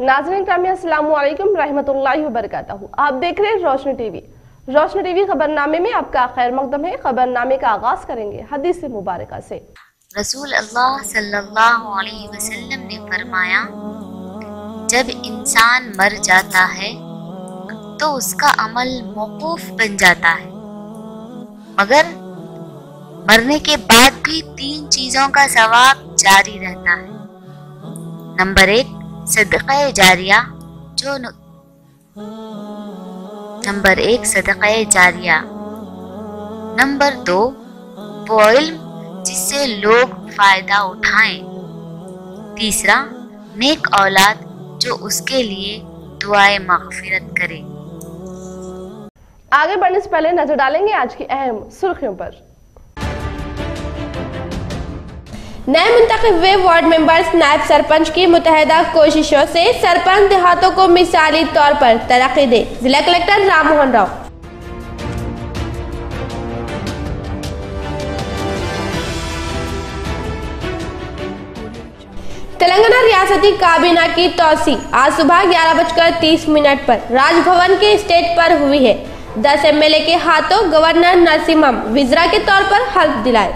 नाज़रीन ग्रामी अस्सलाम वालेकुम रहमतुल्लाहि व बरकातहू। आप देख रहे हैं रोशनी टीवी। रोशनी टीवी खबरनामे में आपका खैर मकदम है। खबरनामे का आगाज करेंगे हदीस मुबारका से। रसूल अल्लाह सल्लल्लाहु अलैहि वसल्लम ने फरमाया, जब इंसान मर जाता है तो उसका अमल मौकूफ बन जाता है, मगर मरने के बाद भी 3 चीजों का सवाब जारी रहता है। नंबर 1 सदक़ा जारिया नंबर 2 वो इल्म जिससे लोग फायदा उठाएं। तीसरा नेक औलाद जो उसके लिए दुआए मग़फ़िरत करे। आगे बढ़ने से पहले नजर डालेंगे आज की अहम सुर्खियों पर। नए मुंतखब हुए वार्ड मेंबर्स नायब सरपंच की मुतहदा कोशिशों से सरपंच देहातों को मिसाली तौर पर तरक्की दे, जिला कलेक्टर राम मोहन राव। तेलंगाना रियासती काबीना की तौसी आज सुबह 11:30 पर राजभवन के स्टेज पर हुई है। 10 एमएलए के हाथों गवर्नर नरसिम्हम विजरा के तौर पर हल्फ दिलाए।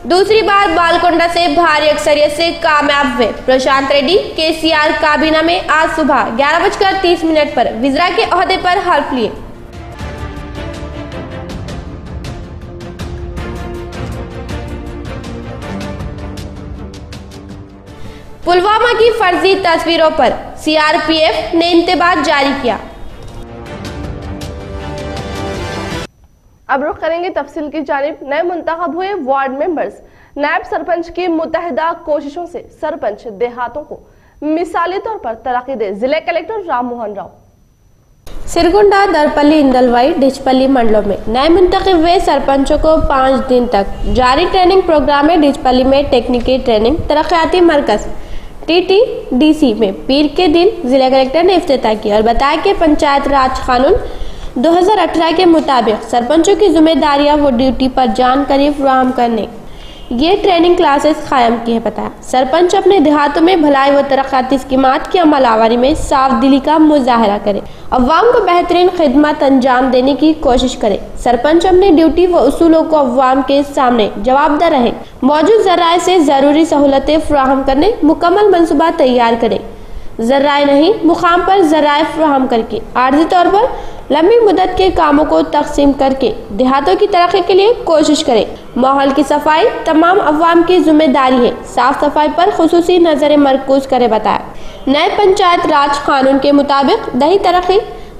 दूसरी बार बालकोंडा से भारी अक्सरियत से कामयाब हुए प्रशांत रेड्डी केसीआर काबीना में आज सुबह 11:30 पर विजरा के ओहदे पर हल्फ लिए। पुलवामा की फर्जी तस्वीरों पर सीआरपीएफ ने इंतबाह जारी किया। अब रुख करेंगे तफसील की जानिब। नए मुंतखब हुए वार्ड मेंबर्स नायब सरपंच की मुतहदा कोशिशों से सरपंच देहातों को मिसाली तौर पर तरक्की दे, जिले कलेक्टर राम मोहन राव। सिरगुंडा, दरपल्ली, इंदलवाई, डिचपल्ली मंडलों में नए मुंतखब हुए सरपंचों को 5 दिन तक जारी ट्रेनिंग प्रोग्राम में डिचपल्ली में टेक्निकल ट्रेनिंग तरक्याती मरकज TTDC में पीर के दिन जिला कलेक्टर ने इफ्तिताह किया और बताया कि पंचायत राज कानून 2018 के मुताबिक सरपंचों की जिम्मेदारियां वो ड्यूटी पर जानकारी फराहम करने ये ट्रेनिंग क्लासेस कायम की है। बताया सरपंच अपने देहातों में भलाई व तरक्याती स्कीमात की अमलावरी में साफ दिली का मुजाहरा करे, अवाम को बेहतरीन खिदमत अंजाम देने की कोशिश करे। सरपंच अपनी ड्यूटी व उसूलों को अवाम के सामने जवाबदार रहे, मौजूद जराए से जरूरी सहूलतें फराहम करने मुकम्मल मनसूबा तैयार करे, जराए नहीं मुकाम पर जराए फराहम करके आर्जी तौर पर लंबी मुद्दत के कामों को तकसीम करके देहातों की तरक्की के लिए कोशिश करें। माहौल की सफाई तमाम अवाम की जिम्मेदारी है, साफ सफाई पर खुसूसी नजर मरकूज करे। बताया नए पंचायत राज कानून के मुताबिक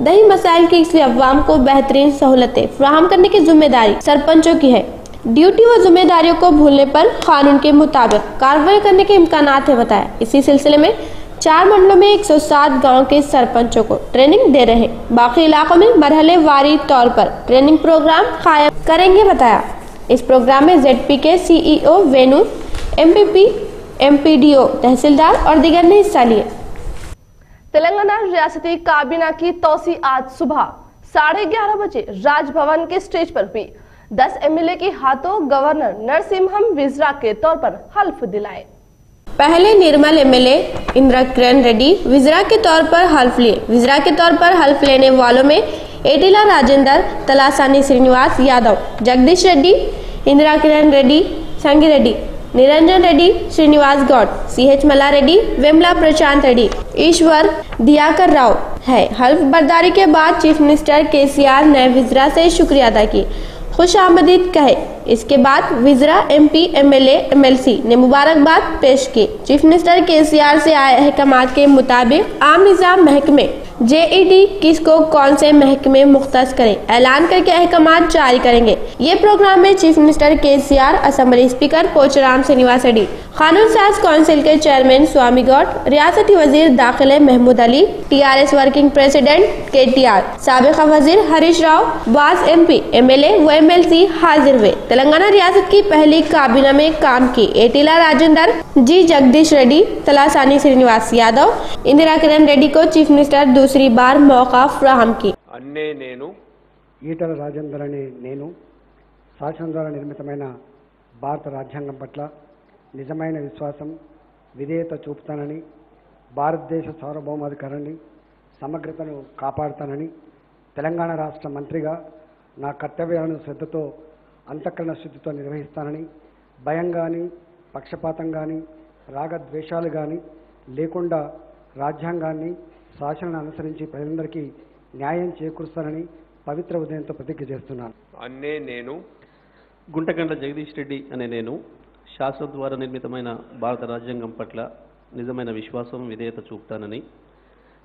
दही मसाइल की इसलिए अवाम को बेहतरीन सहूलतें फराहम करने की जिम्मेदारी सरपंचों की है। ड्यूटी व जिम्मेदारियों को भूलने पर कानून के मुताबिक कार्रवाई करने के इम्कानात है। बताया इसी सिलसिले में 4 मंडलों में 107 गांव के सरपंचों को ट्रेनिंग दे रहे, बाकी इलाकों में मरहले वारी तौर पर ट्रेनिंग प्रोग्राम कायम करेंगे। बताया इस प्रोग्राम में ZP के CEO वेणु, MPP, MPDO, तहसीलदार और दीगर ने हिस्सा लिए। तेलंगाना रियासती काबीना की तौसी आज सुबह 11:30 बजे राजभवन के स्टेज पर हुई। 10 एमएलए के हाथों गवर्नर नरसिम्हम विजरा के तौर पर हल्फ दिलाए। पहले निर्मल एमएलए इंदिरा किरण रेड्डी विजरा के तौर पर हल्फ लिए। विजरा के तौर पर हल्फ लेने वालों में एटिला राजेंद्र, तलासानी श्रीनिवास यादव, जगदीश रेड्डी, इंदिरा किरण रेड्डी, संगी रेड्डी, निरंजन रेड्डी, श्रीनिवास गौड़, CH मल्ला रेड्डी, वेमला प्रशांत रेड्डी, ईश्वर दियाकर राव है। हल्फ बर्दारी के बाद चीफ मिनिस्टर केसीआर ने विजरा से शुक्रिया अदा की, खुश आमदीद कहे। इसके बाद विजरा MP, MLA, MLC ने मुबारकबाद पेश की। चीफ मिनिस्टर केसीआर से आए अहकामात के मुताबिक आम निजाम महकमे JED किसको कौन से महकमे मुख्तस करें, ऐलान करके अहकामात जारी करेंगे। ये प्रोग्राम में chief minister KCR, assembly speaker Pocharam Srinivas Reddy, कानून साज काउंसिल के चेयरमैन स्वामी गौड़, रियासती वजीर दाखिले Mahmood Ali, TRS working president KTR, साबिका वजीर हरीश राव, बाज MP, MLA व MLC हाजिर हुए। तेलंगाना रियासत की पहली काबीना में काम की एटिला राजेंद्र जी, जगदीश रेड्डी, तलासानी श्रीनिवास यादव, इंदिरा किरण रेड्डी को चीफ मिनिस्टर दूसरी बार मौका फ्राहम की। ఈటల రాజేందర్ అనే నేను శాసనం ద్వారా నిర్మితమైన భారత రాజ్యాంగం పట్ల నిజమైన విశ్వాసం, విధేయత చూపుతానని, భారతదేశ సార్వభౌమాధికారాన్ని, సమగ్రతను కాపాడుతానని, తెలంగాణ రాష్ట్ర మంత్రిగా నా కర్తవ్యాలను శ్రద్ధతో, అంతఃకరణ శుద్ధితో నిర్వహిస్తానని, భయం కానీ, పక్షపాతం కానీ, రాగద్వేషాలు కానీ లేకుండా రాజ్యాంగాన్ని, శాసనాన్ని అనుసరించి ప్రజలందరికీ న్యాయం చేకూరుస్తానని పవిత్ర ఉదయంతో ప్రతిజ్ఞ చేస్తున్నాను. అన్నే నేను గుంటగండ్ల జగదీష్ రెడ్డి అనే నేను శాసనం ద్వారా నిర్మితమైన భారత రాజ్యాంగం పట్ల నిజమైన విశ్వాసం, విధేయత చూపుతానని,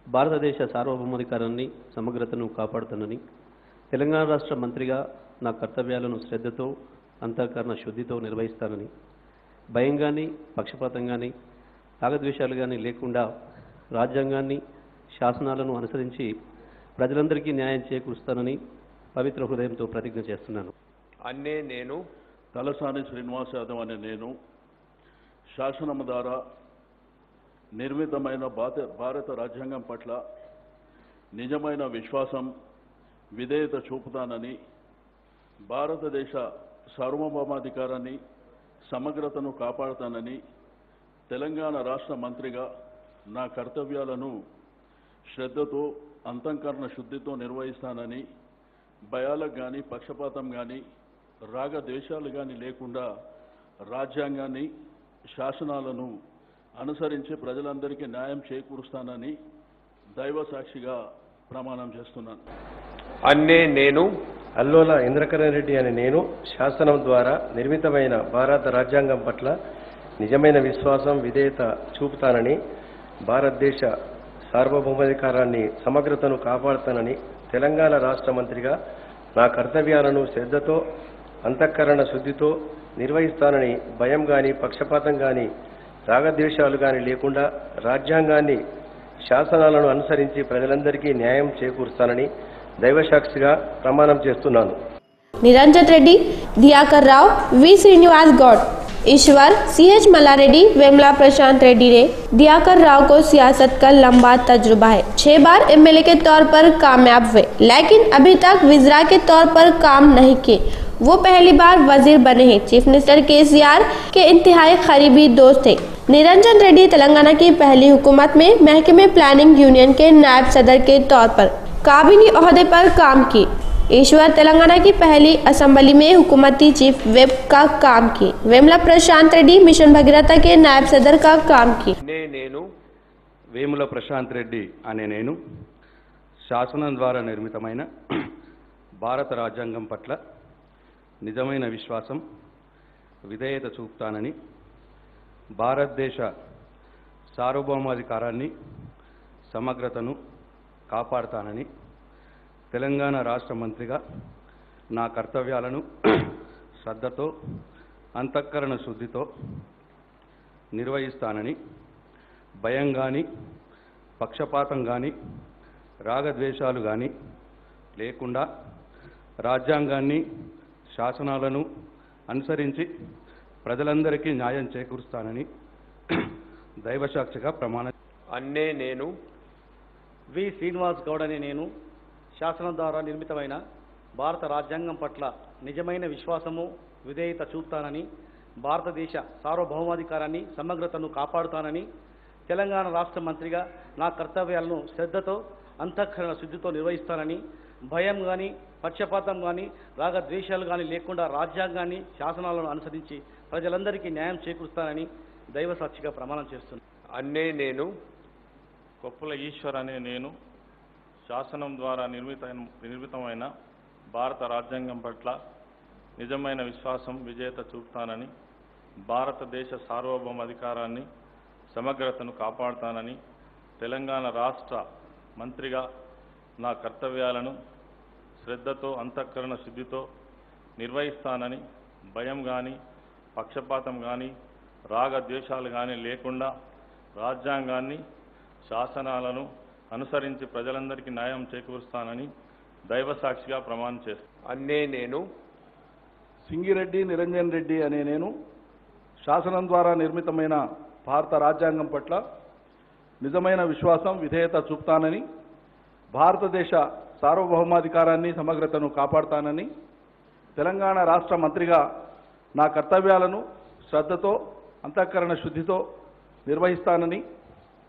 భారతదేశ సార్వభౌమాధికారాన్ని, సమగ్రతను కాపాడుతానని, తెలంగాణ రాష్ట్ర మంత్రిగా నా కర్తవ్యాలను శ్రద్ధతో, అంతఃకరణ శుద్ధితో నిర్వహిస్తానని, భయం కానీ, పక్షపాతం కానీ, రాగద్వేషాలు కానీ లేకుండా రాజ్యాంగాన్ని, శాసనాలను అనుసరించి ప్రజలందరికీ న్యాయం చేకూరుస్తానని పవిత్ర హృదయంతో ప్రతిజ్ఞ చేస్తున్నాను. అన్నే నేను తలసాని శ్రీనివాస్ యాదవ్ అనే నేను శాసనము ద్వారా నిర్మితమైన భారత రాజ్యాంగం పట్ల నిజమైన విశ్వాసం, విధేయత చూపుతానని, భారతదేశ సార్వభౌమాధికారాన్ని, సమగ్రతను కాపాడుతానని, తెలంగాణ రాష్ట్ర మంత్రిగా నా కర్తవ్యాలను శ్రద్ధతో, అంతఃకరణ శుద్ధితో నిర్వహిస్తానని, భయాలకు కానీ, పక్షపాతం కానీ, రాగద్వేషాలు కానీ లేకుండా రాజ్యాంగాన్ని, శాసనాలను అనుసరించి ప్రజలందరికీ న్యాయం చేకూరుస్తానని దైవ సాక్షిగా ప్రమాణం చేస్తున్నాను. అన్నే నేను అల్లోల ఇంద్రకరణ్ రెడ్డి అనే నేను శాసనం ద్వారా నిర్మితమైన భారత రాజ్యాంగం పట్ల నిజమైన విశ్వాసం, విధేయత చూపుతానని, భారతదేశ సార్వభౌమాధికారాన్ని, సమగ్రతను కాపాడుతానని, తెలంగాణ రాష్ట్ర మంత్రిగా నా కర్తవ్యాలను శ్రద్ధతో, అంతఃకరణ శుద్ధితో నిర్వహిస్తానని, భయం కానీ, పక్షపాతం కానీ, రాగద్వేషాలు కానీ లేకుండా రాజ్యాంగాన్ని, శాసనాలను అనుసరించి ప్రజలందరికీ న్యాయం చేకూరుస్తానని దైవసాక్షిగా ప్రమాణం చేస్తున్నాను. निरंजन रेड्डी, दियाकर राव, वी श्रीनिवास गौड़, ईश्वर, CH मल्लारेड्डी, वेमला प्रशांत रेड्डी ने दियाकर राव को सियासत का लंबा तजुर्बा है। 6 बार MLA के तौर पर कामयाब हुए, लेकिन अभी तक विज़रा के तौर पर काम नहीं किए। वो पहली बार वजीर बने हैं। चीफ मिनिस्टर KCR के इंतहाई करीबी दोस्त थे। निरंजन रेड्डी तेलंगाना की पहली हुकूमत में महकमे प्लानिंग यूनियन के नायब सदर के तौर पर काबीनी ओहदे पर काम किए। ईश्वर तेलंगाना की पहली असेंबली में हुकूमती चीफ वेब का काम किए। वेमला प्रशांत रेड्डी मिशन भगीरथ के नायब सदर का काम किए। నేను వేముల ప్రశాంత్ రెడ్డి అనే నేను శాసనం ద్వారా నిర్మితమైన భారత రాజ్యాంగం పట్ల నిజమైన విశ్వాసం, విధేయత చూపుతానని, భారతదేశ సార్వభౌమాధికారాన్ని, సమగ్రతను కాపాడుతానని, తెలంగాణ రాష్ట్ర మంత్రిగా నా కర్తవ్యాలను శ్రద్ధతో, అంతఃకరణ శుద్ధితో నిర్వహిస్తానని, భయం కానీ, పక్షపాతం కానీ, రాగద్వేషాలు కానీ లేకుండా రాజ్యాంగాన్ని, శాసనాలను అనుసరించి ప్రజలందరికీ న్యాయం చేకూరుస్తానని దైవసాక్షిగా ప్రమాణం. అన్నే నేను వి శ్రీనివాస్ గౌడ్ అనే నేను శాసనం ద్వారా నిర్మితమైన భారత రాజ్యాంగం పట్ల నిజమైన విశ్వాసము, విధేయత చూపుతానని, భారతదేశ సార్వభౌమాధికారాన్ని, సమగ్రతను కాపాడుతానని, తెలంగాణ రాష్ట్ర మంత్రిగా నా కర్తవ్యాలను శ్రద్ధతో, అంతఃకరణ శుద్ధితో నిర్వహిస్తానని, భయం కానీ, పక్షపాతం కానీ, రాగద్వేషాలు కానీ లేకుండా రాజ్యాంగాన్ని, శాసనాలను అనుసరించి ప్రజలందరికీ న్యాయం చేకూరుస్తానని దైవ సాక్షిగా ప్రమాణం చేస్తున్నాను. అన్నే నేను కొప్పుల ఈశ్వర్ అనే నేను శాసనం ద్వారా నిర్మితమైన భారత రాజ్యాంగం పట్ల నిజమైన విశ్వాసం, విధేయత చూపుతానని, భారతదేశ సార్వభౌమాధికారాన్ని, సమగ్రతను కాపాడుతానని, తెలంగాణ రాష్ట్ర మంత్రిగా నా కర్తవ్యాలను శ్రద్ధతో, అంతఃకరణ శుద్ధితో నిర్వహిస్తానని, భయం కానీ, పక్షపాతం కానీ, రాగద్వేషాలు కానీ లేకుండా రాజ్యాంగాన్ని, శాసనాలను అనుసరించి ప్రజలందరికీ న్యాయం చేకూరుస్తానని దైవ సాక్షిగా ప్రమాణం చేస్తాను. అన్నే నేను సింగిరెడ్డి నిరంజన్ రెడ్డి అనే నేను శాసనం ద్వారా నిర్మితమైన భారత రాజ్యాంగం పట్ల నిజమైన విశ్వాసం, విధేయత చూపుతానని, భారతదేశ సార్వభౌమాధికారాన్ని, సమగ్రతను కాపాడుతానని, తెలంగాణ రాష్ట్ర మంత్రిగా నా కర్తవ్యాలను శ్రద్ధతో అంతఃకరణ శుద్ధితో నిర్వహిస్తానని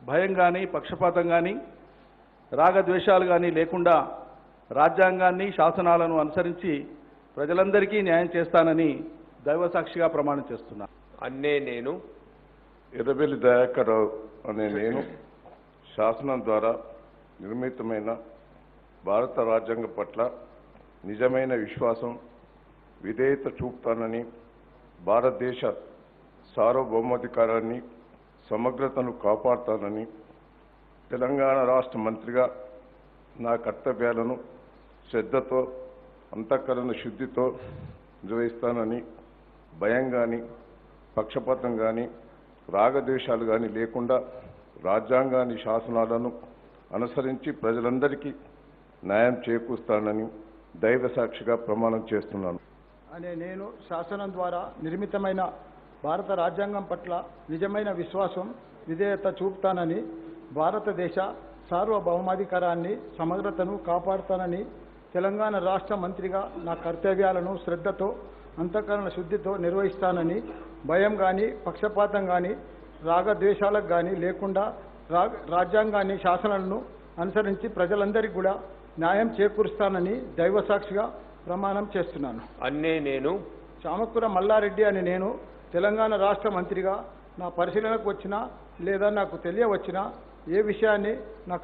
భయం కానీ పక్షపాతం కానీ రాగద్వేషాలు కానీ లేకుండా రాజ్యాంగాన్ని శాసనాలను అనుసరించి ప్రజలందరికీ న్యాయం చేస్తానని దైవసాక్షిగా ప్రమాణం చేస్తున్నాను. అన్నే నేను ఎర్రబెల్లి దయాకర్ రావు అనే నేను శాసనం ద్వారా నిర్మితమైన భారత రాజ్యాంగం పట్ల నిజమైన విశ్వాసం విధేయత చూపుతానని భారతదేశ సార్వభౌమాధికారాన్ని సమగ్రతను కాపాడుతానని తెలంగాణ రాష్ట్ర మంత్రిగా నా కర్తవ్యాలను శ్రద్ధతో అంతఃకరణ శుద్ధితో నిర్వహిస్తానని భయం కానీ పక్షపాతం కానీ రాగద్వేషాలు కానీ లేకుండా రాజ్యాంగాన్ని శాసనాలను అనుసరించి ప్రజలందరికీ న్యాయం చేకూరుస్తానని దైవసాక్షిగా ప్రమాణం చేస్తున్నాను. అనే నేను శాసనం ద్వారా నిర్మితమైన భారత రాజ్యాంగం పట్ల నిజమైన విశ్వాసం విధేయత చూపుతానని భారతదేశ సార్వభౌమాధికారాన్ని సమగ్రతను కాపాడుతానని తెలంగాణ రాష్ట్ర మంత్రిగా నా కర్తవ్యాలను శ్రద్ధతో అంతఃకరణ శుద్ధితో నిర్వహిస్తానని భయం కానీ పక్షపాతం కానీ రాగద్వేషాలకు కానీ లేకుండా రాజ్యాంగాన్ని శాసనాలను అనుసరించి ప్రజలందరికీ కూడా న్యాయం చేకూరుస్తానని దైవసాక్షిగా ప్రమాణం చేస్తున్నాను. అన్నే నేను చామకూర మల్లారెడ్డి అని నేను తెలంగాణ రాష్ట్ర మంత్రిగా నా పరిశీలనకు వచ్చినా లేదా నాకు తెలియవచ్చినా ఏ విషయాన్ని నా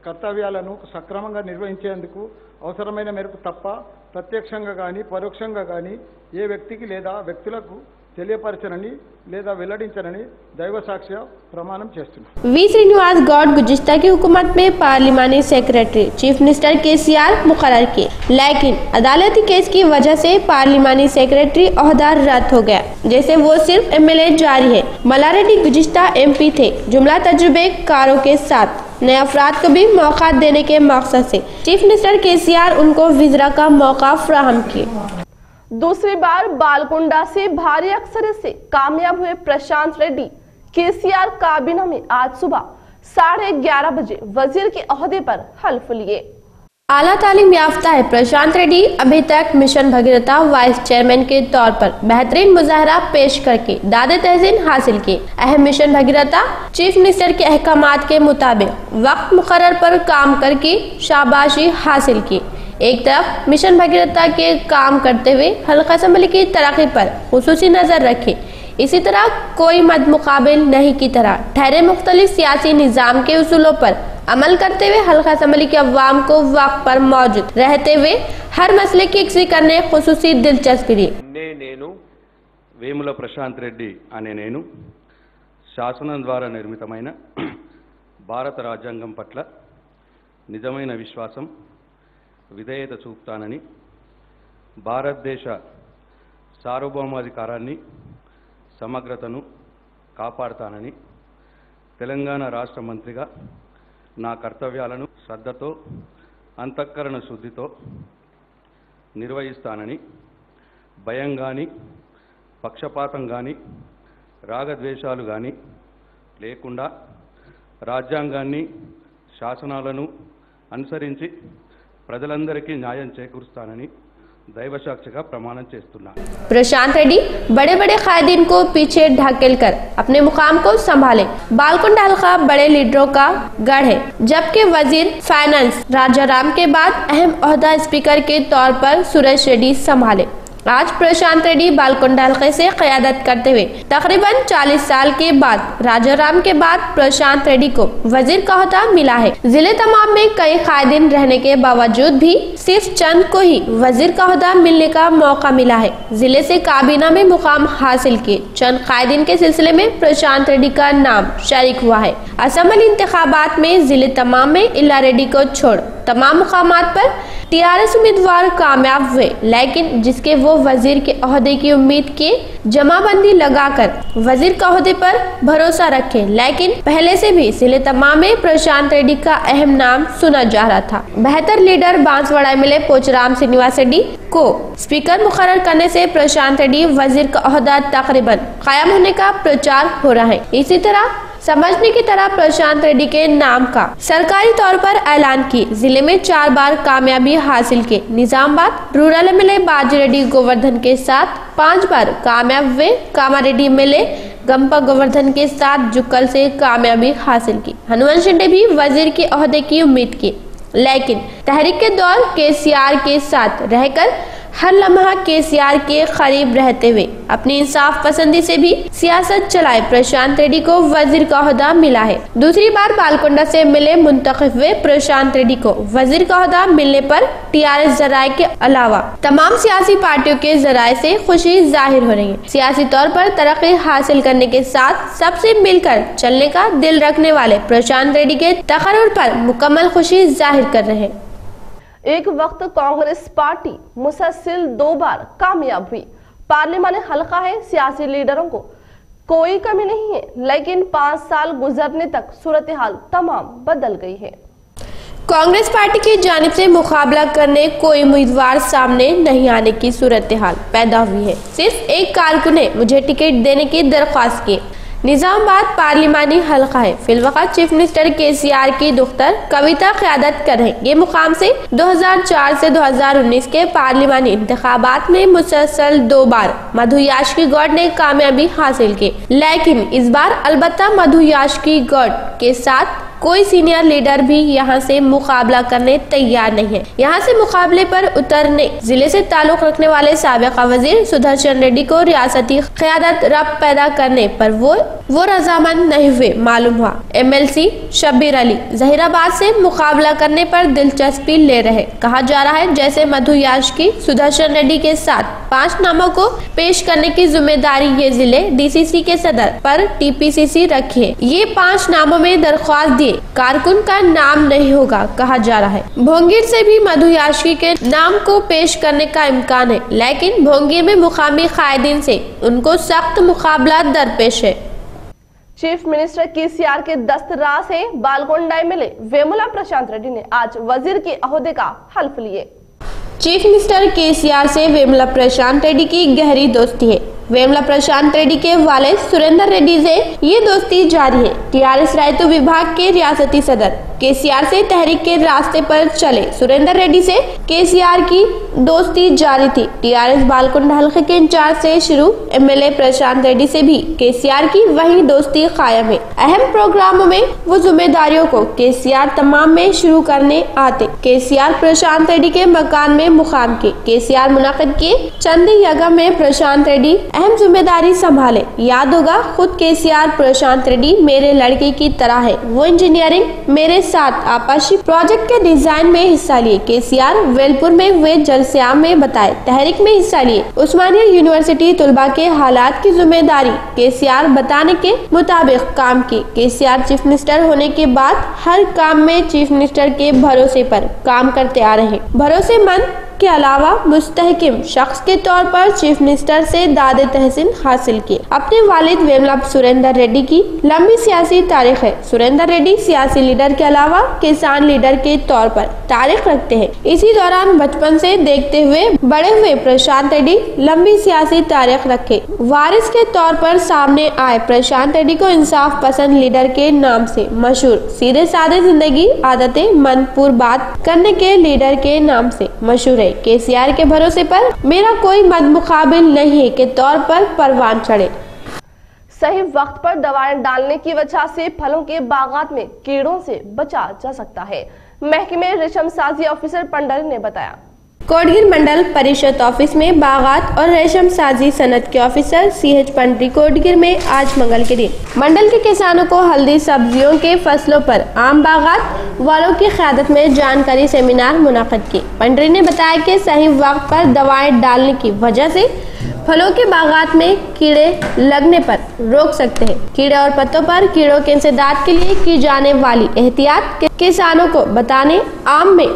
కర్తవ్యాలను సక్రమంగా నిర్వహించేందుకు అవసరమైన మేరకు తప్ప ప్రత్యక్షంగా కానీ పరోక్షంగా కానీ ఏ వ్యక్తికి లేదా వ్యక్తులకు తెలియపరచనని లేదా వెల్లడించనని దైవసాక్ష్య ప్రమాణం చేస్తున్నాను. वी श्रीनिवास गौड़ गुज़िश्ता की हुकूमत में पार्लिमानी सेक्रेटरी चीफ मिनिस्टर केसीआर मुकर्रर किए, लेकिन अदालती केस की वजह से पार्लिमानी सेक्रेटरी ओहदा रद्द हो गया, जैसे वो सिर्फ एमएलए जारी है। मल्लारेड्डी गुज़िश्ता एमपी थे। जुमला तजुर्बेकारों के साथ नए अफराद को भी मौका देने के मकसद से चीफ मिनिस्टर केसीआर उनको विज़रा का मौका फराहम किए। दूसरी बार बालकुंडा से भारी अक्सरियत से कामयाब हुए प्रशांत रेड्डी केसीआर काबीना में आज सुबह 11:30 बजे वजीर के ओहदे पर हल्फ लिए। आला तालीम याफ्ता है प्रशांत रेड्डी अभी तक मिशन भगीरथा वाइस चेयरमैन के तौर पर बेहतरीन मुजाहरा पेश करके दादे तहसीन हासिल किए। अहम मिशन भगीरथा चीफ मिनिस्टर के अहकामात के मुताबिक वक्त मुकर्रर पर काम करके शाबाशी हासिल की। एक तरफ मिशन भगीरथा के काम करते हुए हल्का असम्बली की तरक्की पर खुसूसी नजर रखे, इसी तरह कोई मद मुकाबिल नहीं की तरह ठहरे मुख्तलिफ सियासी निज़ाम के उसूलों पर अमल करते हुए हल्का असम्बली के अवाम को वक्त पर मौजूद रहते हुए हर मसले की यकसी करने खुसूसी दिलचस्पी ली। నేను వేముల ప్రశాంత్ రెడ్డి అనే నేను శాసనం ద్వారా నిర్మితమైన భారత రాజ్యాంగం పట్ల నిజమైన విశ్వాసం విధేయత చూపుతానని భారతదేశ సార్వభౌమాధికారాన్ని సమగ్రతను కాపాడుతానని తెలంగాణ రాష్ట్ర మంత్రిగా నా కర్తవ్యాలను శ్రద్ధతో అంతఃకరణ శుద్ధితో నిర్వహిస్తానని భయం కానీ పక్షపాతం కానీ రాగద్వేషాలు కానీ లేకుండా రాజ్యాంగాన్ని శాసనాలను అనుసరించి ప్రజలందరికీ న్యాయం చేకూరుస్తానని दैवसाक्षिका प्रमाणन చేస్తున్నాను। प्रशांत रेड्डी बड़े बड़े कायदीन को पीछे ढकेल कर अपने मुकाम को संभाले। बालकुंडा हल्का बड़े लीडरों का गढ़ है, जबकि वजीर फाइनेंस राजाराम के बाद अहम ओहदा स्पीकर के तौर पर सुरेश रेड्डी संभाले। आज प्रशांत रेड्डी बालकुंडा हल्के से क़यादत करते हुए तकरीबन 40 साल के बाद राजाराम के बाद प्रशांत रेड्डी को वजीर का ओहदा मिला है। जिले तमाम में कई कायदीन रहने के बावजूद भी सिर्फ चंद को ही वजीर का ओहदा मिलने का मौका मिला है। जिले से काबीना में मुकाम हासिल किए चंद कायदीन के सिलसिले में प्रशांत रेड्डी का नाम शरीक हुआ है। असेंबली इंतखाबात में जिले तमाम में इल्ला रेड्डी को छोड़ तमाम मुकामात पर टीआरएस उम्मीदवार कामयाब हुए, लेकिन जिसके वो वजीर के ओहदे की उम्मीद के जमाबंदी लगाकर वजीर का ओहदे पर भरोसा रखे, लेकिन पहले से भी जिले तमाम में प्रशांत रेड्डी का अहम नाम सुना जा रहा था। बेहतर लीडर बांसवाड़ा एमएलए पोचराम श्रीनिवास रेड्डी को स्पीकर मुकर्रर करने से प्रशांत रेड्डी वजीर का ओहदा तकरीबन कायम होने का प्रचार हो रहा है। इसी तरह समझने की तरह प्रशांत रेड्डी के नाम का सरकारी तौर पर ऐलान किए। जिले में 4 बार कामयाबी हासिल की। निजामाबाद रूरल एमएलए बाजी रेड्डी गोवर्धन के साथ 5 बार कामयाब हुए। कामारेड्डी एमएलए गंपा गोवर्धन के साथ जुक्कल से कामयाबी हासिल की। हनुवंश शिंदे भी वजीर के ओहदे की उम्मीद की, लेकिन तहरीक के दौर केसीआर के साथ रहकर हर लम्हा केसीआर के करीब रहते हुए अपनी इंसाफ पसंदी से भी सियासत चलाए प्रशांत रेड्डी को वजीर का ओहदा मिला है। दूसरी बार बालकोंडा से मिले मुंतखब हुए प्रशांत रेड्डी को वजीर का ओहदा मिलने पर टीआरएस जराये के अलावा तमाम सियासी पार्टियों के जराये से खुशी जाहिर हो रही है। सियासी तौर पर तरक्की हासिल करने के साथ सबसे मिलकर चलने का दिल रखने वाले प्रशांत रेड्डी के तकर्रुर पर मुकम्मल खुशी जाहिर कर रहे हैं। एक वक्त कांग्रेस पार्टी मुसलसल 2 बार कामयाब हुई। पार्लियामानी हलका है, सियासी लीडरों को कोई कमी नहीं है, लेकिन 5 साल गुजरने तक सूरत हाल तमाम बदल गई है। कांग्रेस पार्टी की जानिब से मुकाबला करने कोई उम्मीदवार सामने नहीं आने की सूरत हाल पैदा हुई है। सिर्फ एक कारकुन ने मुझे टिकट देने की दरख्वास्त की। निजामाबाद पार्लिमानी हल्का है। फिलवक़्त चीफ मिनिस्टर केसीआर की दुख्तर कविता क़यादत कर रहे। ये मुकाम से 2004 से 2019 के पार्लिमानी इंतखाबात में मुसलसल 2 बार मधु याशिकी गौड़ ने कामयाबी हासिल की, लेकिन इस बार अलबत्ता मधु याशिकी गौड़ के साथ कोई सीनियर लीडर भी यहां से मुकाबला करने तैयार नहीं है। यहां से मुकाबले पर उतरने जिले से ताल्लुक रखने वाले साबिका वजीर सुदर्शन रेड्डी को रियासती क़यादत रब पैदा करने पर वो रजामंद नहीं हुए मालूम हुआ। एमएलसी शब्बीर अली जहीराबाद से मुकाबला करने पर दिलचस्पी ले रहे। कहा जा रहा है जैसे मधु याशिकी सुदर्शन रेड्डी के साथ 5 नामों को पेश करने की जिम्मेदारी ये जिले डीसीसी के सदर पर टीपीसीसी रखी है। ये 5 नामों में दरख्वास्त दिए कारकुन का नाम नहीं होगा कहा जा रहा है। भोंगीर से भी मधु याशिकी के नाम को पेश करने का इम्कान है, लेकिन भोंगीर में मुकामी कायदीन से उनको सख्त मुकाबला दरपेश है। चीफ मिनिस्टर केसीआर के दस्तराज से बालकोंडा एमएलए वेमुला प्रशांत रेड्डी ने आज वजीर के ओहदे का हल्फ लिए। चीफ मिनिस्टर केसीआर से वेमुला प्रशांत रेड्डी की गहरी दोस्ती है। वेमुला प्रशांत रेड्डी के वालिद सुरेंद्र रेड्डी से ये दोस्ती जारी है। टीआरएस रायतु विभाग के रियासती सदर केसीआर से तहरीक के रास्ते पर चले सुरेंद्र रेड्डी से केसीआर की दोस्ती जारी थी। टीआरएस बालकोंडा हल्के के इंचार्ज से शुरू एमएलए प्रशांत रेड्डी से भी केसीआर की वही दोस्ती कायम है। अहम प्रोग्रामों में वो जिम्मेदारियों को केसीआर तमाम में शुरू करने आते। केसीआर प्रशांत रेड्डी के मकान में मुकाम के केसीआर मुनाकिद के चंदी यगा में प्रशांत रेड्डी अहम जिम्मेदारी संभाले। याद होगा खुद केसीआर प्रशांत रेड्डी मेरे लड़के की तरह है। वो इंजीनियरिंग मेरे साथ आपाशी प्रोजेक्ट के डिजाइन में हिस्सा लिए। केसीआर वेलपुर में हुए जलस्याम में बताए तहरीक में हिस्सा लिए। उस्मानिया यूनिवर्सिटी तुलबा के हालात की जिम्मेदारी केसीआर बताने के मुताबिक काम की। केसीआर चीफ मिनिस्टर होने के बाद हर काम में चीफ मिनिस्टर के भरोसे पर काम करते आ रहे। भरोसेमंद के अलावा मुस्तहकिम शख्स के तौर पर चीफ मिनिस्टर से दादे तहसीन हासिल किए। अपने वालिद वेमुला सुरेंद्र रेड्डी की लंबी सियासी तारीख है। सुरेंद्र रेड्डी सियासी लीडर के अलावा किसान लीडर के तौर पर तारीख रखते हैं। इसी दौरान बचपन से देखते हुए बड़े हुए प्रशांत रेड्डी लंबी सियासी तारीख रखे। वारिस के तौर पर सामने आए प्रशांत रेड्डी को इंसाफ पसंद लीडर के नाम से मशहूर, सीधे साधे जिंदगी आदतें मनपूर बात करने के लीडर के नाम से मशहूर है। केसीआर के भरोसे पर मेरा कोई मद मुकाबिल नहीं है के तौर पर परवान चढ़े। सही वक्त पर दवाएं डालने की वजह से फलों के बागात में कीड़ों से बचा जा सकता है, महकमे रेशम साजी ऑफिसर पंडारी ने बताया। कोटगिर मंडल परिषद ऑफिस में बागात और रेशम साजी सनत के ऑफिसर सीएच पंडरी कोटगिर में आज मंगल के दिन मंडल के किसानों को हल्दी सब्जियों के फसलों पर आम बागात वालों की क़यादत में जानकारी सेमिनार मुनाकिद की। पंडरी ने बताया कि सही वक्त पर दवाएं डालने की वजह से फलों के बागात में कीड़े लगने पर रोक सकते हैं। कीड़े और पत्तों पर कीड़ों के इंसदाद के लिए की जाने वाली एहतियात किसानों को बताने, आम में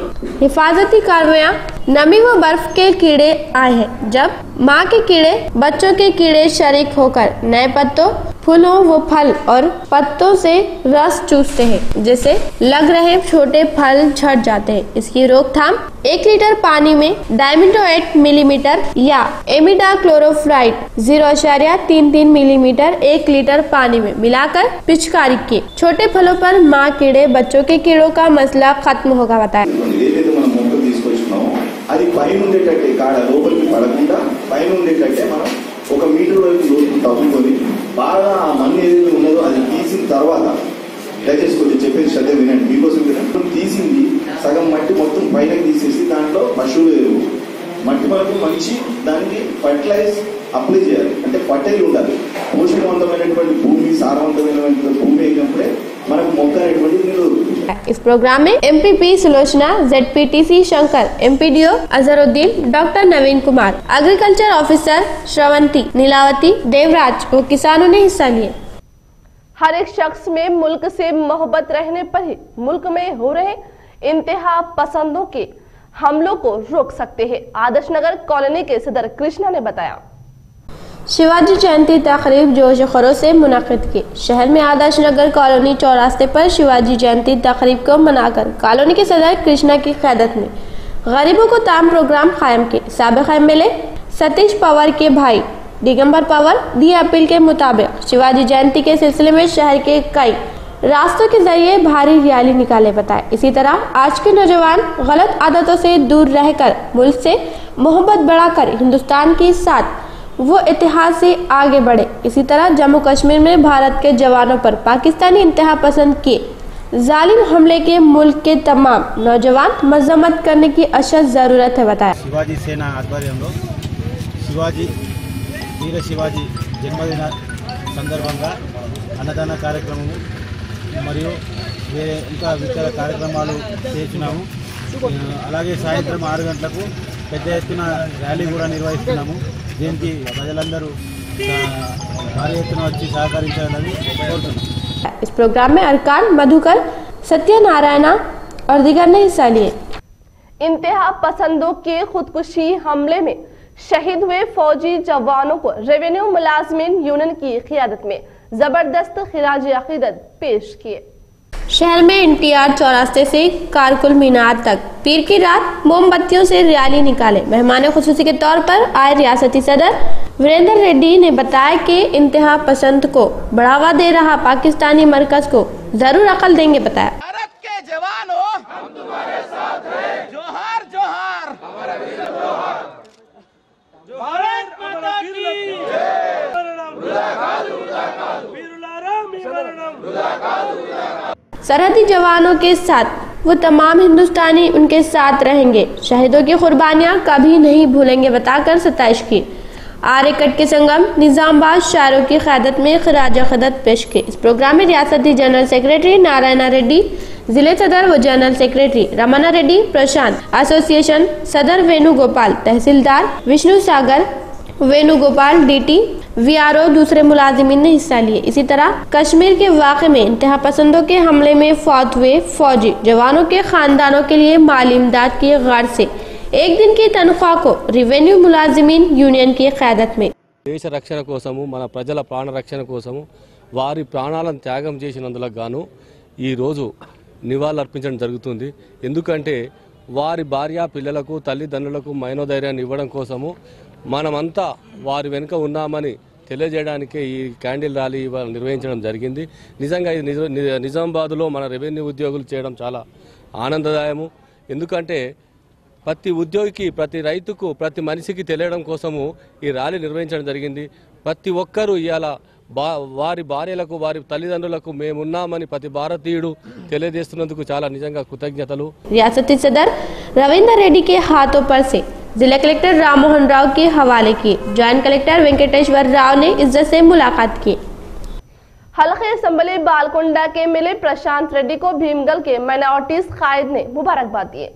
हिफाजती कार्रवाइयाँ नमी व बर्फ के कीड़े आए हैं। जब माँ के कीड़े बच्चों के कीड़े शरीक होकर नए पत्तों, फूलों व फल और पत्तों से रस चूसते हैं, जिससे लग रहे छोटे फल झड़ जाते हैं। इसकी रोकथाम 1 लीटर पानी में डाइमिथोएट मिलीमीटर या इमिडाक्लोरोप्रिड 0.33 मिलीमीटर 1 लीटर पानी में मिलाकर पिचकारी की। छोटे फलों पर माँ कीड़े बच्चों के कीड़ों का मसला खत्म होगा, बताया। అది పైన ఉండేటట్టే కాడ లోపలికి పడకుండా పైన ఉండేటట్టే మనం 1 మీటర్ వరకు లోతుకు తవ్వుకొని బాగా ఆ మన్ను ఏదైతే ఉన్నదో అది తీసిన తర్వాత దయచేసి కొంచెం చెప్పేది శ్రద్ధ వినండి, మీకోసం వినండి. తీసింది సగం మట్టి మొత్తం పైనకి తీసేసి దాంట్లో పశువుల ఎరువు మట్టి వరకు మంచి దానికి ఫర్టిలైజ్ అప్లై చేయాలి. అంటే ఫర్టైల్ ఉండాలి. పోషకవంతమైనటువంటి భూమి, సారవంతమైనటువంటి భూమి అయినప్పుడే మనకు మొక్క అనేటువంటి నిలవదు. इस प्रोग्राम में MPP Sulochana, ZPTC Shankar, MPDO Azharuddin, doctor Naveen Kumar, agriculture officer Sravanthi, Neelavathi, Devraj और किसानों ने हिस्सा लिए। हर एक शख्स में मुल्क से मोहब्बत रहने पर ही मुल्क में हो रहे इंतहा पसंदों के हमलों को रोक सकते हैं, आदर्श नगर कॉलोनी के सदर कृष्णा ने बताया। शिवाजी जयंती तकरीब जोश खरोश से मुनक़िद की। शहर में आदर्श नगर कॉलोनी चौरास्ते पर शिवाजी जयंती तकरीब को मनाकर कॉलोनी के सदर कृष्णा की क़यादत में गरीबों को ताम प्रोग्राम कायम किए। साबिक़ MLA सतीश पवार के भाई दिगंबर पवार दी अपील के मुताबिक शिवाजी जयंती के सिलसिले में शहर के कई रास्तों के जरिए भारी रैली निकाले, बताए। इसी तरह आज के नौजवान गलत आदतों से दूर रहकर मुल्क से मोहब्बत बढ़ाकर हिंदुस्तान के साथ वो इतिहास से आगे बढ़े। इसी तरह जम्मू कश्मीर में भारत के जवानों पर पाकिस्तानी इंतहा पसंद के जालिम हमले के मुल्क के तमाम नौजवान मजम्मत करने की अशद जरूरत है, बताया। शिवाजी सेना आध्वर्యంలో శివాజీ వీర శివాజీ జన్మదిన సందర్భంగా అన్నదాన కార్యక్రమము మరియు ఇంకా ఇతర కార్యక్రమాలు చేస్తున్నాము. అలాగే సాయంత్రం 6 గంటలకు పెద్ద ఎత్తున ర్యాలీ కూడా నిర్వహిస్తున్నాము. దీనికి ప్రజలందరూ భారీ ఎత్తున వచ్చి సహకరించాలని కోరుతున్నాం। इस प्रोग्राम में अरकान मधुकर, सत्यनारायणा और दीगर ने हिस्सा लिए। इंतहा पसंदों के खुदकुशी हमले में शहीद हुए फौजी जवानों को रेवेन्यू मुलाजमीन यूनियन की क़यादत में जबरदस्त खिराज अकीदत पेश किए। शहर में NTR चौरास्ते से कारकुल मीनार तक पीर की रात मोमबत्तियों से रैली निकाले। मेहमान खुसूसी के तौर पर आए रियासती सदर वीरेंद्र रेड्डी ने बताया कि इंतहा पसंद को बढ़ावा दे रहा पाकिस्तानी मरकज को जरूर अकल देंगे, बताया। भारत के जवानों, हम तुम्हारे साथ हैं। जोहार जोहार, हमारा वीर जोहार। भारत माता की सरहदी जवानों के साथ वो तमाम हिंदुस्तानी उनके साथ रहेंगे, शहीदों की कुर्बानियां कभी नहीं भूलेंगे, बताकर सताइश की। आरेकट के संगम निजामबाद शायरों की क़यादत में खिराज अक़ीदत पेश की। इस प्रोग्राम में रियासती जनरल सेक्रेटरी नारायण रेड्डी, जिले सदर व जनरल सेक्रेटरी रमना रेड्डी, प्रशांत एसोसिएशन सदर वेणुगोपाल, तहसीलदार विष्णु सागर वेणुगोपाल, DT VRO दूसरे मुलाजिमीन ने हिस्सा लिए। इसी तरह कश्मीर के वाक़े में इंतहा पसंदों के हमले में फौत हुए फौजी जवानों के खानदानों के लिए माली इमदाद की गर्ज से 1 दिन की तनख्वाह को रेवेन्यू मुलाजिमीन यूनियन की क़यादत में దేశ రక్షణ కోసము మన ప్రజల ప్రాణ రక్షణ కోసము వారి ప్రాణాలను త్యాగం చేసినందులకు గాను ఈ రోజు నివాళులర్పించడం జరుగుతుంది। ఎందుకంటే వారి భార్య పిల్లలకు తల్లిదండ్రులకు మనోధైర్యాన్ని ఇవ్వడం కోసము మనమంతా వారి వెనుక ఉన్నామని తెలియజేయడానికే ఈ క్యాండిల్ ర్యాలీ నిర్వహించడం జరిగింది। నిజంగా ఇది నిజామాబాద్లో మన రెవెన్యూ ఉద్యోగులు చేయడం చాలా ఆనందదాయము। ఎందుకంటే ప్రతి ఉద్యోగికి, ప్రతి రైతుకు, ప్రతి మనిషికి తెలియడం కోసము ఈ ర్యాలీ నిర్వహించడం జరిగింది। ప్రతి ఒక్కరూ ఇవాళ వారి భార్యలకు, వారి తల్లిదండ్రులకు మేమున్నామని ప్రతి భారతీయుడు తెలియజేస్తున్నందుకు చాలా నిజంగా కృతజ్ఞతలు। रियासती सदर रविंद्र रेड्डी के हाथों पर से जिला कलेक्टर राम मोहन राव के हवाले की। जॉइंट कलेक्टर वेंकटेश्वर राव ने इज्जत से मुलाकात की। हल्के असम्बली बालकुंडा के मिले प्रशांत रेड्डी को भीमगल के माइनॉरिटीज कायद ने मुबारकबाद दिए।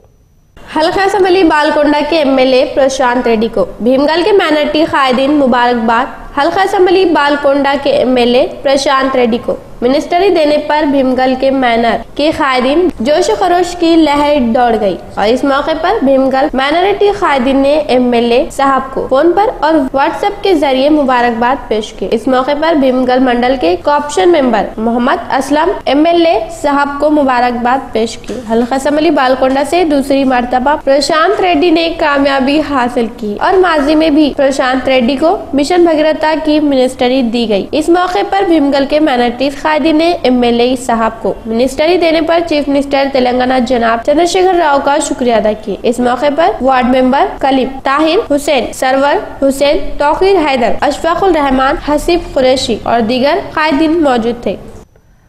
हल्का असम्बली बालकुंडा के MLA प्रशांत रेड्डी को भीमगल के माइनॉरिटी कायदीन मुबारकबाद हल्का असम्बली बालकोंडा के एमएलए प्रशांत रेड्डी को मिनिस्ट्री देने पर भीमगल के मैनर के कायदीन जोश खरोश की लहर दौड़ गई और इस मौके पर भीमगल माइनॉरिटी कायदीन ने एमएलए साहब को फोन पर और व्हाट्सएप के जरिए मुबारकबाद पेश की। इस मौके पर भीमगल मंडल के corporation member Mohammed Aslam MLA साहब को मुबारकबाद पेश की। हल्का असम्बली बालकोंडा से दूसरी मर्तबा प्रशांत रेड्डी ने कामयाबी हासिल की और माजी में भी प्रशांत रेड्डी को मिशन भगीरथा की मिनिस्ट्री दी गई। इस मौके पर भीमगल के माइनॉरिटी कायदी ने एमएलए साहब को मिनिस्ट्री देने पर चीफ मिनिस्टर तेलंगाना जनाब चंद्रशेखर राव का शुक्रिया अदा किया। इस मौके पर वार्ड मेंबर कलीम, ताहिर हुसैन, सरवर हुसैन, तौकीर हैदर, अशफाकुल रहमान, हसीब कुरैशी और दीगर कायदीन मौजूद थे।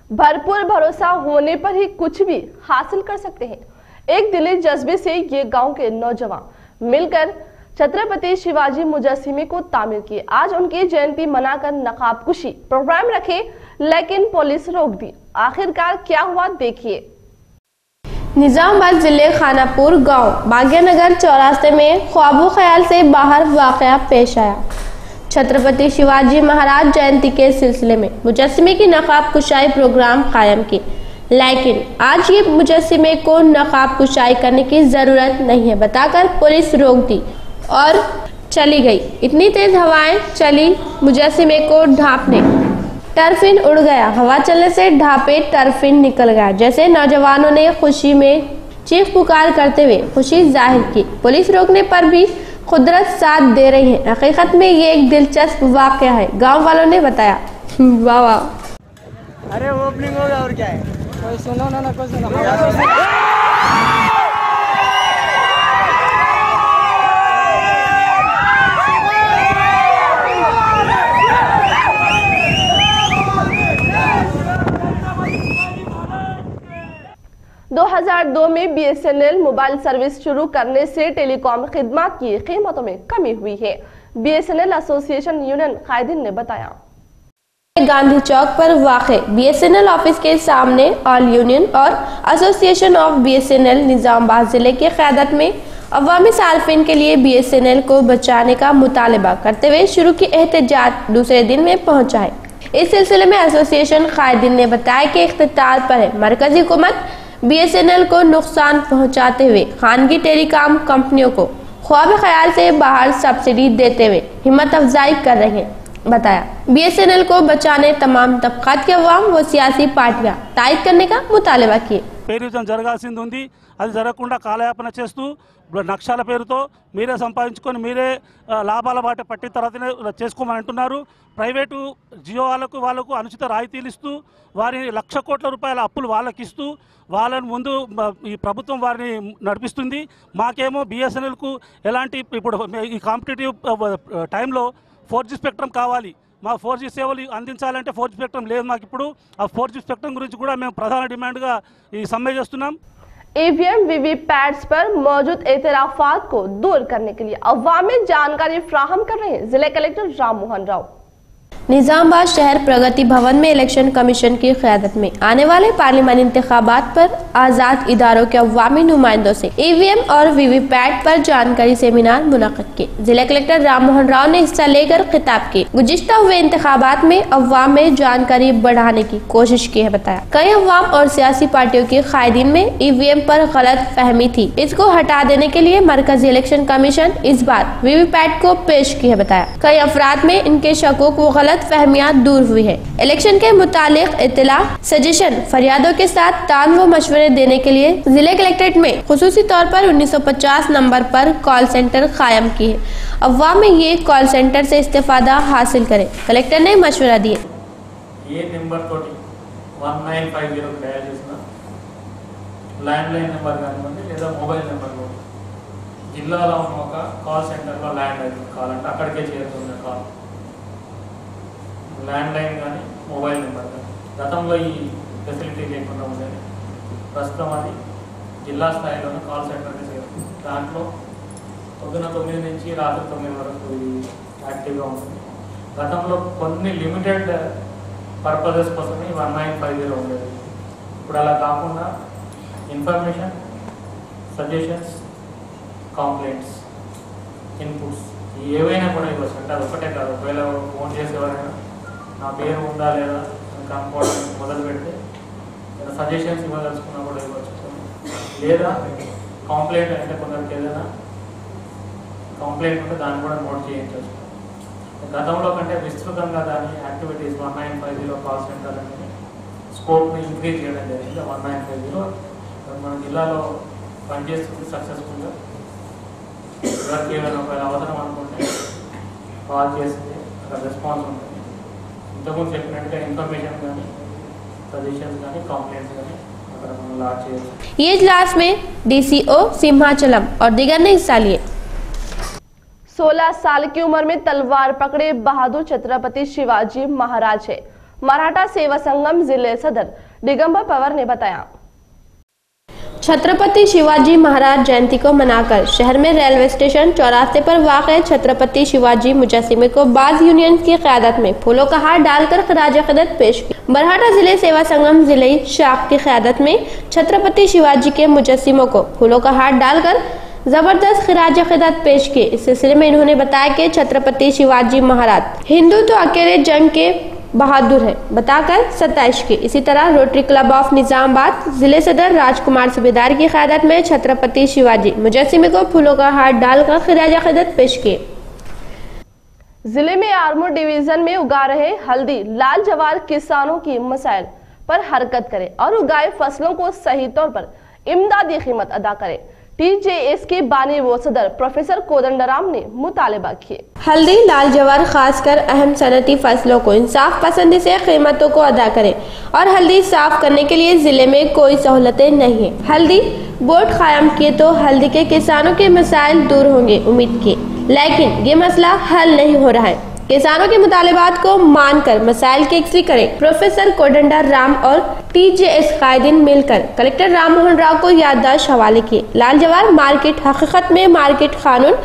भरपूर भरोसा होने पर ही कुछ भी हासिल कर सकते हैं। एक दिली जज्बे से ये गांव के नौजवान मिलकर छत्रपति शिवाजी मुजस्सिमे को तामीर किए। आज उनकी जयंती मनाकर नकाबकुशी प्रोग्राम रखे, लेकिन पुलिस रोक दी। आखिरकार क्या हुआ, देखिए। निजामाबाद जिले खानापुर गांव भाग्यनगर चौरास्ते में ख्वाबो ख्याल से बाहर वाकया पेश आया। छत्रपति शिवाजी महाराज जयंती के सिलसिले में मुजस्सिमे की नकाब कुशाई प्रोग्राम कायम की, लेकिन आज ये मुजस्सिमे को नकाब कुशाई करने की जरूरत नहीं है बताकर पुलिस रोक दी और चली गई। इतनी तेज हवाएं चली मुजस्सिमे को ढांपने, टर्फिन उड़ गया। हवा चलने से ढांपे टर्फिन निकल गया। जैसे नौजवानों ने खुशी में चीख पुकार करते हुए खुशी जाहिर की। पुलिस रोकने पर भी कुदरत साथ दे रही है। हकीकत में ये एक दिलचस्प वाकया है, गांव वालों ने बताया। वाह वाह, अरे ओपनिंग हो गया और क्या है, कोई सुनो ना कोई सुनो। 2002 में बीएसएनएल मोबाइल सर्विस शुरू करने से टेलीकॉम खिदमत की कीमतों में कमी हुई है। बीएसएनएल एसोसिएशन यूनियन कायदीन ने बताया। गांधी चौक पर वाक़े बीएसएनएल ऑफिस के सामने ऑल यूनियन और एसोसिएशन ऑफ बीएसएनएल निजामाबाद जिले की क़यादत में अवामी सार्फिन के लिए बीएसएनएल को बचाने का मुतालबा करते हुए शुरू की एहतजाज दूसरे दिन में पहुंचा है। इस सिलसिले में एसोसिएशन कायदीन ने बताया कि इख्तितार पर है मरकजी हुकूमत बीएसएनएल को नुकसान पहुंचाते हुए खानगी टेलीकॉम कंपनियों को ख्वाब ख्याल से बाहर सब्सिडी देते हुए हिम्मत अफजाई कर रहे हैं। बताया बीएसएनएल को बचाने तमाम तबकात के अवाम व सियासी पार्टियां तायद करने का मुतालबा किए। పేరుజం జరగాల్సింది ఉంది, అది జరగకుండా కాలయాపన చేస్తూ నక్షాల పేరుతో మీరే సంపాదించుకొని మీరే లాభాల బాట పట్టిన తర్వాతనే చేసుకోమని అంటున్నారు। ప్రైవేటు జియో వాళ్ళకు అనుచిత రాయితీలు ఇస్తూ వారి లక్ష కోట్ల రూపాయల అప్పులు వాళ్ళకి ఇస్తూ వాళ్ళని ముందు ఈ ప్రభుత్వం వారిని నడిపిస్తుంది। మాకేమో బిఎస్ఎన్ఎల్కు ఎలాంటి ఇప్పుడు ఈ కాంపిటేటివ్ టైంలో 4G స్పెక్ట్రమ్ కావాలి, మా 4G సేవలు అందించాలంటే 4G స్పెక్ట్రమ్ లేదు మాకు। ఇప్పుడు ఆ 4G స్పెక్ట్రమ్ గురించి కూడా మేము ప్రధాన డిమాండ్గా ఈ సమ్మె చేస్తున్నాం। ईवीएम वीवीपैट्स पर मौजूद एतराफात को दूर करने के लिए अवामी जानकारी फ्राहम कर रहे हैं जिला कलेक्टर राम मोहन राव। निजामाबाद शहर प्रगति भवन में इलेक्शन कमीशन की क़यादत में आने वाले पार्लियामानी इंतखाबात पर आज़ाद इदारों के अवामी नुमाइंदों से ईवीएम और वीवीपैट पर जानकारी सेमिनार मुनक़्क़िद किए। जिला कलेक्टर राम मोहन राव ने हिस्सा लेकर खिताब किए। गुज़िश्ता हुए इंतखाबात में अवाम में जानकारी बढ़ाने की कोशिश की है। बताया कई अवाम और सियासी पार्टियों की कायदीन में ईवीएम पर गलत फहमी थी, इसको हटा देने के लिए मरकजी इलेक्शन कमीशन इस बार वीवीपैट को पेश की है। बताया कई अफराद में इनके शकूक व गलत फहमियां दूर हुई है। इलेक्शन के मुतालिक इत्तला, सजेशन, फरियादों के साथ तान व मशवरे देने के लिए जिले कलेक्ट्रेट में खुसूसी तौर पर 1950 नंबर पर कॉल सेंटर कायम की है। अवाम में ये कॉल सेंटर से इस्तेफादा हासिल करें, कलेक्टर ने मशवरा दिए। ये नंबर 1950 డయల్ చేసిన ల్యాండ్లైన్ నెంబర్ కానివ్వండి లేదా మొబైల్ నెంబర్ కూడా జిల్లాలో ఉన్న ఒక కాల్ సెంటర్లో ల్యాండ్ అవుతుంది కాల్ అంటే అక్కడికే చేరుతుంది కాల్ ల్యాండ్లైన్ కానీ మొబైల్ నెంబర్ కానీ గతంలో ఈ ఫెసిలిటీ లేకుండా ఉండేది। ప్రస్తుతం అది జిల్లా స్థాయిలోనే కాల్ సెంటర్కి చేరుతుంది। దాంట్లో పొద్దున 9 నుంచి రాత్రి 9 వరకు ఇది యాక్టివ్గా ఉంటుంది। గతంలో కొన్ని లిమిటెడ్ పర్పజెస్ కోసమే 1950 ఉండేది। ఇప్పుడు అలా కాకుండా ఇన్ఫర్మేషన్, సజెషన్స్, కంప్లైంట్స్, ఇన్పుట్స్ ఏవైనా కూడా ఇవ్వచ్చు. అంటే అది ఒకటే కాదు, ఒకవేళ ఫోన్ చేసి ఎవరైనా నా పేరు ఉందా లేదా కనుక్కోవడం మొదలు పెడితే ఏదైనా సజెషన్స్ ఇవ్వదలుచుకున్నా కూడా ఇవ్వచ్చు. లేదా కంప్లైంట్ అంటే కొందరికి ఏదైనా కంప్లైంట్ ఉంటే దాన్ని కూడా నోట్ చేయించవచ్చు. గతంలో కంటే విస్తృతంగా దాని యాక్టివిటీస్ 1950 కాల్ సెంటర్ అనేది స్కోప్ని ఇంక్రీజ్ చేయడం జరిగింది. 1950 మన జిల్లాలో పనిచేస్తుంది సక్సెస్ఫుల్గా. ఎవరికి ఏమైనా ఒక అవసరం అనుకుంటే కాల్ చేస్తే అక్కడ రెస్పాన్స్ ఉంటుంది. ఇంతకుముందు చెప్పినట్టుగా ఇన్ఫర్మేషన్ కానీ సజెషన్స్ కానీ కంప్లైంట్స్ కానీ అక్కడ మనం లాడ్ చేయవచ్చు. ये इजलास में DCO सिंहाचलम और दिगर ने हिस्सा लिए। 16 साल की उम्र में तलवार पकड़े बहादुर छत्रपति शिवाजी महाराज है, मराठा सेवा संगम जिले सदर दिगंबर पवार ने बताया। छत्रपति शिवाजी महाराज जयंती को मनाकर शहर में रेलवे स्टेशन चौराहे पर वाक़ छत्रपति शिवाजी मुजस्सिमे को बाज़ यूनियन की क़यादत में फूलों का हार डालकर खराज अक़ीदत पेश किया। मराठा जिले सेवा संगम जिले शाख की क़यादत में छत्रपति शिवाजी के मुजस्सिमों को फूलों का हार डालकर जबरदस्त खराज अक़ीदत पेश किए। इस सिलसिले में इन्होंने बताया कि छत्रपति शिवाजी महाराज हिंदू तो अकेले जंग के बहादुर है बताकर 27 की। इसी तरह रोटरी क्लब ऑफ निजामाबाद जिले सदर राजकुमार सूबेदार की क़यादत में छत्रपति शिवाजी मुजस्सिमे को फूलों का हार डालकर खराज अक़ीदत पेश किए। जिले में आर्मूर डिवीजन में उगा रहे हल्दी लाल जवार किसानों की मसाइल पर हरकत करे और उगाए फसलों को सही तौर पर इमदादी कीमत अदा करे। TJS के बानी व सदर प्रोफेसर कोदंडराम ने मुतालबा किए। हल्दी लाल जवार खासकर अहम सनती फसलों को इंसाफ पसंदी से कीमतों को अदा करें और हल्दी साफ करने के लिए जिले में कोई सहूलतें नहीं है। हल्दी बोर्ड कायम किए तो हल्दी के किसानों के मसाइल दूर होंगे उम्मीद की, लेकिन ये मसला हल नहीं हो रहा है। किसानों के मुतालिबात को मानकर मसाइल की यकसी करें। प्रोफेसर कोदंडा राम और TJS कायदीन मिलकर कलेक्टर राम मोहन राव को याददाश्त हवाले किए। लाल जवार मार्केट हकीकत में मार्केट कानून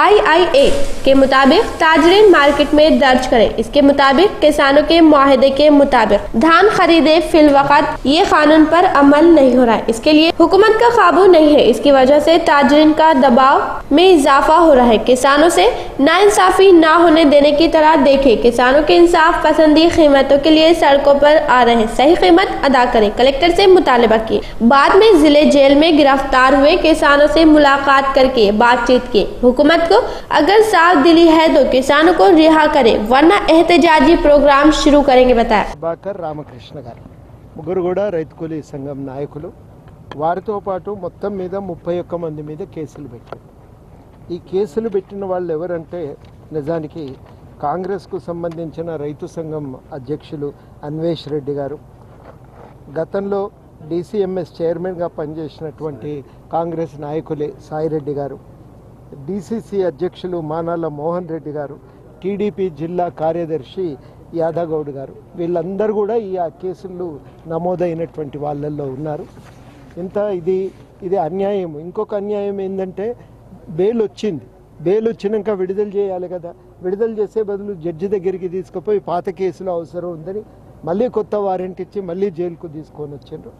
IIA के मुताबिक ताजरीन मार्केट में दर्ज करें। इसके मुताबिक किसानों के मुआहदे के मुताबिक धान खरीदे फिल वक़्त ये कानून पर अमल नहीं हो रहा है। इसके लिए हुकूमत का काबू नहीं है। इसकी वजह से ताजरीन का दबाव में इजाफा हो रहा है। किसानों से नाइंसाफी ना होने देने की तरह देखे। किसानों के इंसाफ पसंदी कीमतों के लिए सड़कों पर आ रहे हैं, सही कीमत अदा करें। कलेक्टर से मुतालबा किए। बाद में जिले जेल में गिरफ्तार हुए किसानों से मुलाकात करके बातचीत की। हुकूमत को अगर साफ दिली है तो किसानों को रिहा करें, वरना एहतजाजी प्रोग्राम शुरू करेंगे बताया। బాకర్ రామకృష్ణ గారు ముగ్గురు కూడా రైతు కూలీ సంఘం నాయకులు. వారితో పాటు మొత్తం మీద 31 మంది మీద కేసులు పెట్టారు. ఈ కేసులు పెట్టిన వాళ్ళు ఎవరంటే నిజానికి కాంగ్రెస్కు సంబంధించిన రైతు సంఘం అధ్యక్షులు అన్వేష్ రెడ్డి గారు, గతంలో DCMS చైర్మన్గా పనిచేసినటువంటి కాంగ్రెస్ నాయకులే సాయిరెడ్డి గారు, DCC అధ్యక్షులు మానాల మోహన్ రెడ్డి గారు, TDP జిల్లా కార్యదర్శి యాదగౌడ్ గారు, వీళ్ళందరూ కూడా ఈ కేసులు నమోదైనటువంటి వాళ్ళల్లో ఉన్నారు. ఇది అన్యాయం. ఇంకొక అన్యాయం ఏంటంటే బెయిల్ వచ్చింది, బెయిల్ వచ్చినాక విడుదల చేయాలి కదా, విడుదల చేసే బదులు జడ్జి దగ్గరికి తీసుకుపోయి పాత కేసులు అవసరం ఉందని మళ్ళీ కొత్త వారెంట్ ఇచ్చి మళ్ళీ జైలుకు తీసుకొని వచ్చిండ్రు.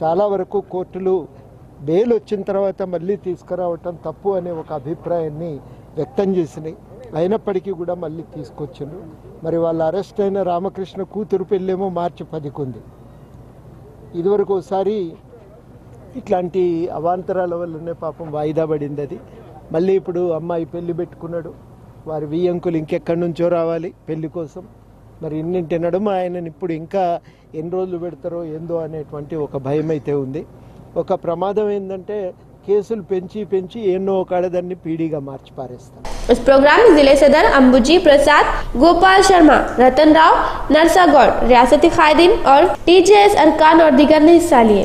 చాలా వరకు కోర్టులు బెయిల్ వచ్చిన తర్వాత మళ్ళీ తీసుకురావటం తప్పు అనే ఒక అభిప్రాయాన్ని వ్యక్తం చేసినాయి. అయినప్పటికీ కూడా మళ్ళీ తీసుకొచ్చిండ్రు. మరి వాళ్ళ అరెస్ట్ అయిన రామకృష్ణ కూతురు పెళ్ళేమో మార్చి 10కు ఉంది. ఇదివరకు ఒకసారి ఇట్లాంటి అవాంతరాల వల్లనే పాపం వాయిదా పడింది. అది మళ్ళీ ఇప్పుడు అమ్మాయి పెళ్లి పెట్టుకున్నాడు. వారి వియ్యంకులు ఇంకెక్కడి నుంచో రావాలి పెళ్లి కోసం. మరి ఇన్నింటి నడుమ ఆయనని ఇప్పుడు ఇంకా ఎన్ని రోజులు పెడతారో ఏందో అనేటువంటి ఒక భయం అయితే ఉంది. ఒక ప్రమాదం ఏంటంటే కేసులు పెంచి పెంచి ఎన్నో కాడదాన్ని పీడీగా మార్చి పారేస్తారు. इस प्रोग्राम में जिले सदर अंबुजी प्रसाद, गोपाल शर्मा, रतन राव, नरसागौड़, रियासती कायदीन और TJS अरकान और दीगर ने हिस्सा लिए।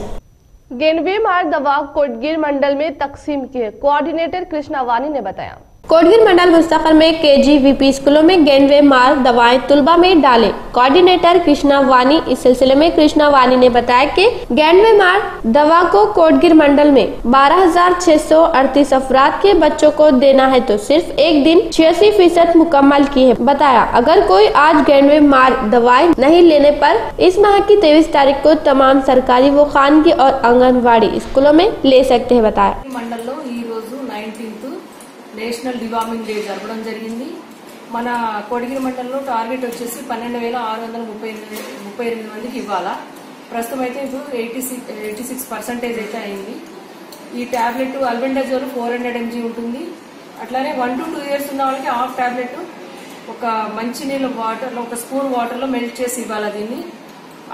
गेंडवे मार दवा कोटगिर मंडल में तकसीम किए, कोऑर्डिनेटर कृष्णा वानी ने बताया। कोटगिर मंडल मुस्तकिल में KGVP स्कूलों में गेंडवे मार दवाएं तुलबा में डाले। कोऑर्डिनेटर कृष्णा वानी इस सिलसिले में कृष्णा वानी ने बताया कि गेंडवे मार दवा को कोटगिर मंडल में 12,638 अफराद के बच्चों को देना है तो सिर्फ एक दिन 86% मुकम्मल की है। बताया अगर कोई आज गेंडवे मार दवाएं नहीं लेने पर इस माह की 23 तारीख को तमाम सरकारी व खानगी और आंगनवाड़ी स्कूलों में ले सकते हैं बताया। मंडल 19th నేషనల్ డివార్మింగ్ డే జరపడం జరిగింది. మన కోటగిరి మండలంలో టార్గెట్ వచ్చేసి 12,638 మందికి ఇవ్వాలా. ప్రస్తుతం అయితే ఇప్పుడు 86% అయితే అయింది. ఈ టాబ్లెట్ అల్బెండజోల్ 400 mg ఉంటుంది. అట్లానే 1 to 2 years ఉన్న వాళ్ళకి హాఫ్ టాబ్లెట్ ఒక మంచినీళ్ళ వాటర్లో ఒక స్పూన్ వాటర్లో మెల్ట్ చేసి ఇవ్వాలి దీన్ని.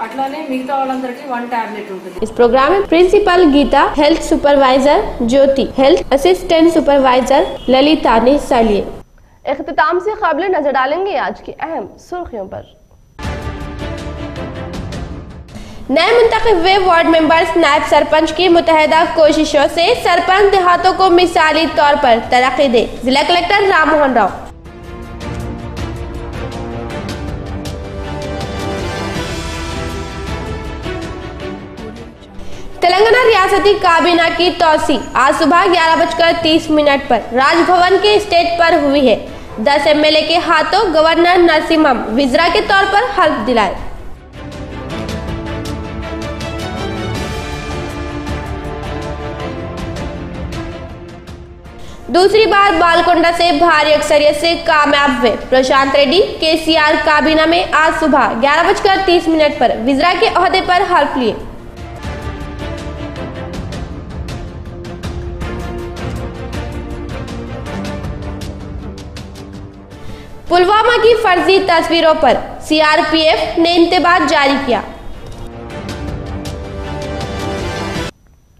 అట్లానే మిగతా వాళ్ళందరికీ 1 టాబ్లెట్ ఉంటుంది. इस प्रोग्राम में प्रिंसिपल गीता, हेल्थ सुपरवाइजर ज्योति, हेल्थ असिस्टेंट सुपरवाइजर ललिता ने हिस्सा लिए। इख्तिताम से खबरें नजर डालेंगे आज की अहम सुर्खियों पर। नए मुंतखब हुए वार्ड मेंबर्स नायब सरपंच की मुतहदा कोशिशों से सरपंच देहातों को मिसाली तौर पर तरक्की दे, जिला कलेक्टर राममोहन राव। तेलंगाना रियासती काबीना की तौसी आज सुबह 11:30 पर राजभवन के स्टेज पर हुई है। 10 MLA के हाथों गवर्नर नरसिम्हम विजरा के तौर पर हल्फ दिलाए। दूसरी बार बालकोंडा से भारी अक्सरियत से कामयाब हुए प्रशांत रेड्डी केसीआर काबीना में आज सुबह 11:30 पर विजरा के ओहदे पर हल्फ लिए। पुलवामा की फर्जी तस्वीरों पर सीआरपीएफ ने इंतबाह जारी किया।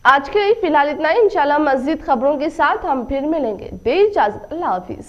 आज के लिए फिलहाल इतना ही। इंशाल्लाह मज़ीद खबरों के साथ हम फिर मिलेंगे। दे इजाज़त, अल्लाह हाफिज।